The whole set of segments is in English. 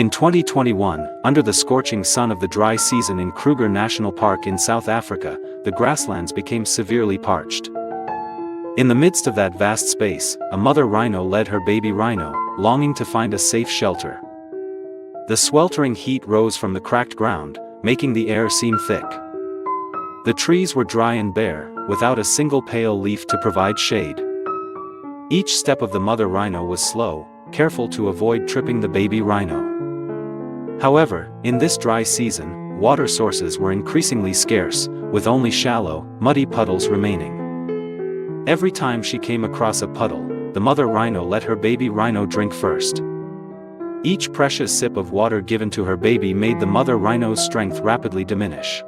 In 2021, under the scorching sun of the dry season in Kruger National Park in South Africa, the grasslands became severely parched. In the midst of that vast space, a mother rhino led her baby rhino, longing to find a safe shelter. The sweltering heat rose from the cracked ground, making the air seem thick. The trees were dry and bare, without a single pale leaf to provide shade. Each step of the mother rhino was slow, careful to avoid tripping the baby rhino. However, in this dry season, water sources were increasingly scarce, with only shallow, muddy puddles remaining. Every time she came across a puddle, the mother rhino let her baby rhino drink first. Each precious sip of water given to her baby made the mother rhino's strength rapidly diminish.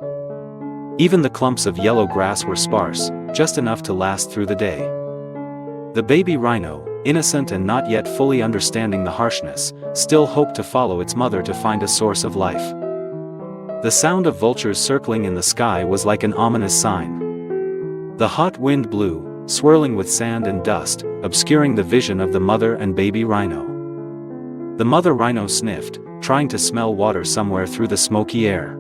Even the clumps of yellow grass were sparse, just enough to last through the day. The baby rhino, innocent and not yet fully understanding the harshness, still hoped to follow its mother to find a source of life. The sound of vultures circling in the sky was like an ominous sign. The hot wind blew, swirling with sand and dust, obscuring the vision of the mother and baby rhino. The mother rhino sniffed, trying to smell water somewhere through the smoky air.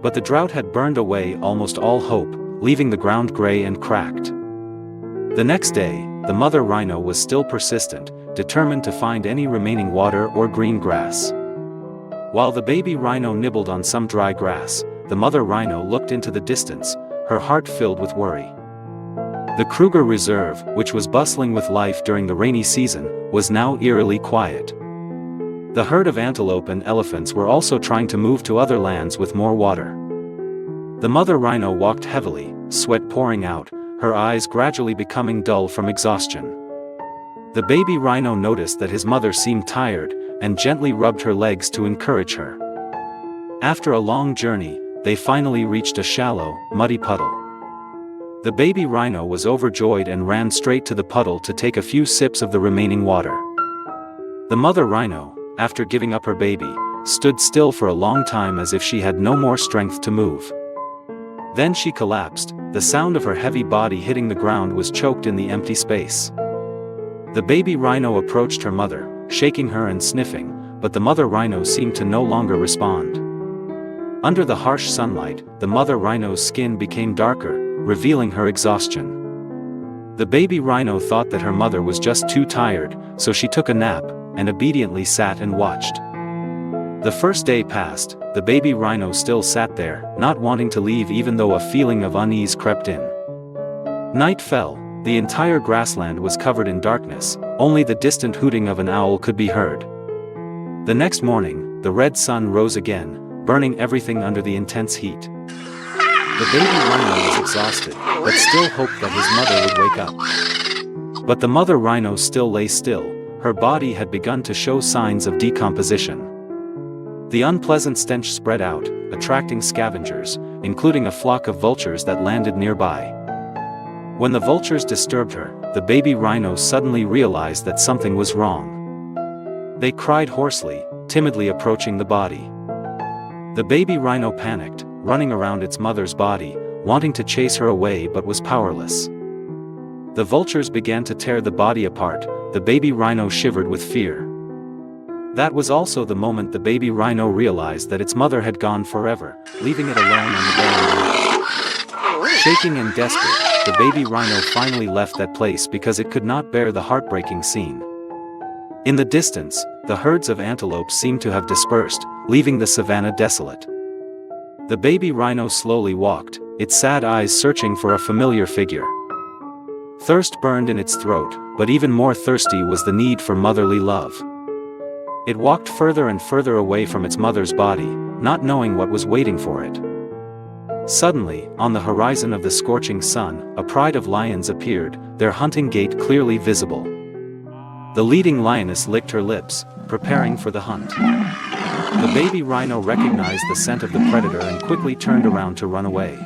But the drought had burned away almost all hope, leaving the ground gray and cracked. The next day, the mother rhino was still persistent, determined to find any remaining water or green grass. While the baby rhino nibbled on some dry grass, the mother rhino looked into the distance, her heart filled with worry. The Kruger Reserve, which was bustling with life during the rainy season, was now eerily quiet. The herd of antelope and elephants were also trying to move to other lands with more water. The mother rhino walked heavily, sweat pouring out, her eyes gradually becoming dull from exhaustion. The baby rhino noticed that his mother seemed tired, and gently rubbed her legs to encourage her. After a long journey, they finally reached a shallow, muddy puddle. The baby rhino was overjoyed and ran straight to the puddle to take a few sips of the remaining water. The mother rhino, after giving up her baby, stood still for a long time as if she had no more strength to move. Then she collapsed. The sound of her heavy body hitting the ground was choked in the empty space. The baby rhino approached her mother, shaking her and sniffing, but the mother rhino seemed to no longer respond. Under the harsh sunlight, the mother rhino's skin became darker, revealing her exhaustion. The baby rhino thought that her mother was just too tired, so she took a nap, and obediently sat and watched. The first day passed, the baby rhino still sat there, not wanting to leave even though a feeling of unease crept in. Night fell, the entire grassland was covered in darkness, only the distant hooting of an owl could be heard. The next morning, the red sun rose again, burning everything under the intense heat. The baby rhino was exhausted, but still hoped that his mother would wake up. But the mother rhino still lay still, her body had begun to show signs of decomposition. The unpleasant stench spread out, attracting scavengers, including a flock of vultures that landed nearby. When the vultures disturbed her, the baby rhino suddenly realized that something was wrong. They cried hoarsely, timidly approaching the body. The baby rhino panicked, running around its mother's body, wanting to chase her away but was powerless. The vultures began to tear the body apart, the baby rhino shivered with fear. That was also the moment the baby rhino realized that its mother had gone forever, leaving it alone on the barren ground. Shaking and desperate, the baby rhino finally left that place because it could not bear the heartbreaking scene. In the distance, the herds of antelope seemed to have dispersed, leaving the savanna desolate. The baby rhino slowly walked, its sad eyes searching for a familiar figure. Thirst burned in its throat, but even more thirsty was the need for motherly love. It walked further and further away from its mother's body, not knowing what was waiting for it. Suddenly, on the horizon of the scorching sun, a pride of lions appeared, their hunting gait clearly visible. The leading lioness licked her lips, preparing for the hunt. The baby rhino recognized the scent of the predator and quickly turned around to run away.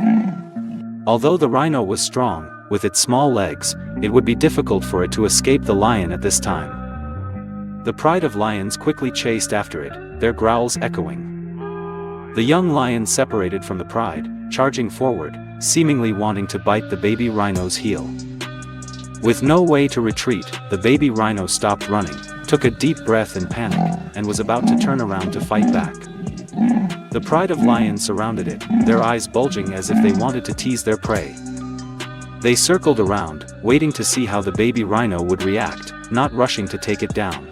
Although the rhino was strong, with its small legs, it would be difficult for it to escape the lion at this time. The pride of lions quickly chased after it, their growls echoing. The young lion separated from the pride, charging forward, seemingly wanting to bite the baby rhino's heel. With no way to retreat, the baby rhino stopped running, took a deep breath in panic, and was about to turn around to fight back. The pride of lions surrounded it, their eyes bulging as if they wanted to tease their prey. They circled around, waiting to see how the baby rhino would react, not rushing to take it down.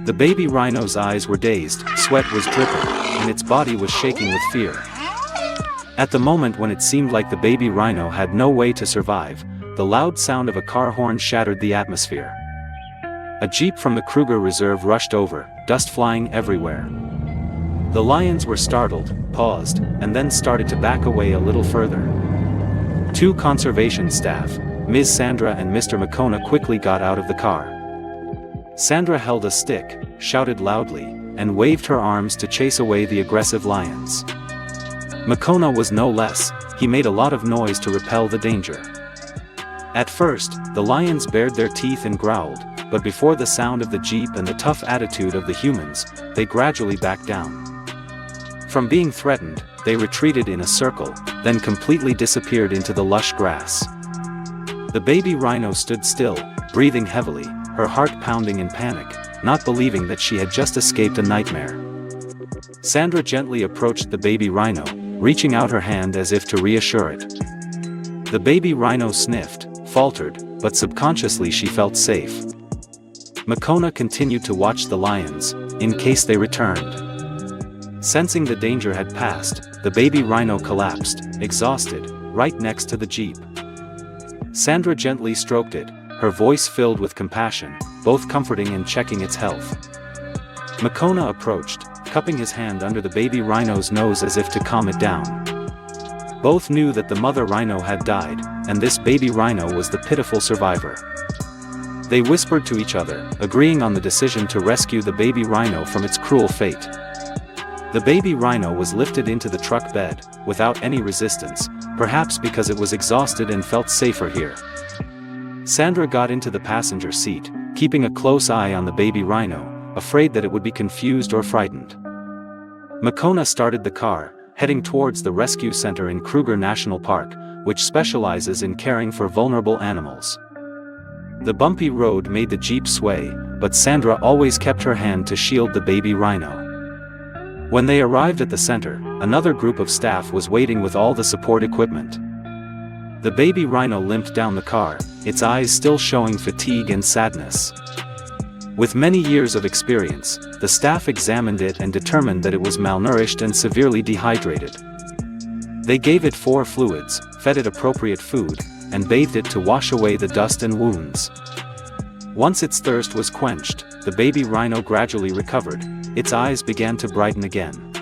The baby rhino's eyes were dazed, sweat was dripping, and its body was shaking with fear. At the moment when it seemed like the baby rhino had no way to survive, the loud sound of a car horn shattered the atmosphere. A jeep from the Kruger Reserve rushed over, dust flying everywhere. The lions were startled, paused, and then started to back away a little further. Two conservation staff, Ms. Sandra and Mr. Makona, quickly got out of the car. Sandra held a stick, shouted loudly, and waved her arms to chase away the aggressive lions. Makona was no less, he made a lot of noise to repel the danger. At first, the lions bared their teeth and growled, but before the sound of the jeep and the tough attitude of the humans, they gradually backed down. From being threatened, they retreated in a circle, then completely disappeared into the lush grass. The baby rhino stood still, breathing heavily, her heart pounding in panic, not believing that she had just escaped a nightmare. Sandra gently approached the baby rhino, reaching out her hand as if to reassure it. The baby rhino sniffed, faltered, but subconsciously she felt safe. Makona continued to watch the lions, in case they returned. Sensing the danger had passed, the baby rhino collapsed, exhausted, right next to the jeep. Sandra gently stroked it, her voice filled with compassion, both comforting and checking its health. Makona approached, cupping his hand under the baby rhino's nose as if to calm it down. Both knew that the mother rhino had died, and this baby rhino was the pitiful survivor. They whispered to each other, agreeing on the decision to rescue the baby rhino from its cruel fate. The baby rhino was lifted into the truck bed, without any resistance, perhaps because it was exhausted and felt safer here. Sandra got into the passenger seat, keeping a close eye on the baby rhino, afraid that it would be confused or frightened. Makona started the car, heading towards the rescue center in Kruger National Park, which specializes in caring for vulnerable animals. The bumpy road made the jeep sway, but Sandra always kept her hand to shield the baby rhino. When they arrived at the center, another group of staff was waiting with all the support equipment. The baby rhino limped down the car, its eyes still showing fatigue and sadness. With many years of experience, the staff examined it and determined that it was malnourished and severely dehydrated. They gave it 4 fluids, fed it appropriate food, and bathed it to wash away the dust and wounds. Once its thirst was quenched, the baby rhino gradually recovered, its eyes began to brighten again.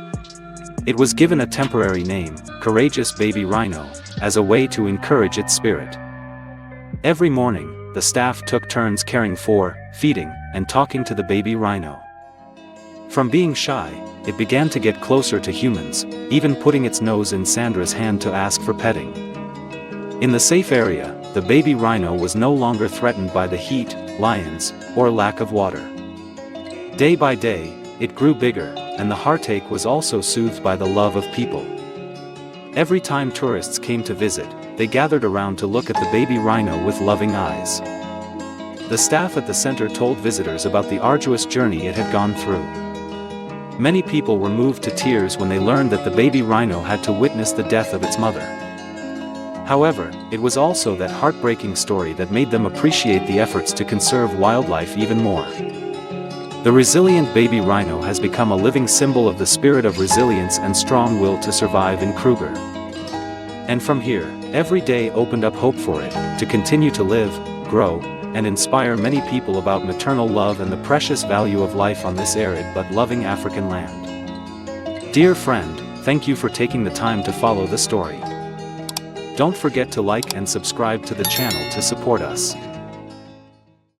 It was given a temporary name, Courageous Baby Rhino, as a way to encourage its spirit. Every morning, the staff took turns caring for, feeding, and talking to the baby rhino. From being shy, it began to get closer to humans, even putting its nose in Sandra's hand to ask for petting. In the safe area, the baby rhino was no longer threatened by the heat, lions, or lack of water. Day by day, it grew bigger, and the heartache was also soothed by the love of people. Every time tourists came to visit, they gathered around to look at the baby rhino with loving eyes. The staff at the center told visitors about the arduous journey it had gone through. Many people were moved to tears when they learned that the baby rhino had to witness the death of its mother. However, it was also that heartbreaking story that made them appreciate the efforts to conserve wildlife even more. The resilient baby rhino has become a living symbol of the spirit of resilience and strong will to survive in Kruger. And from here, every day opened up hope for it, to continue to live, grow, and inspire many people about maternal love and the precious value of life on this arid but loving African land. Dear friend, thank you for taking the time to follow the story. Don't forget to like and subscribe to the channel to support us.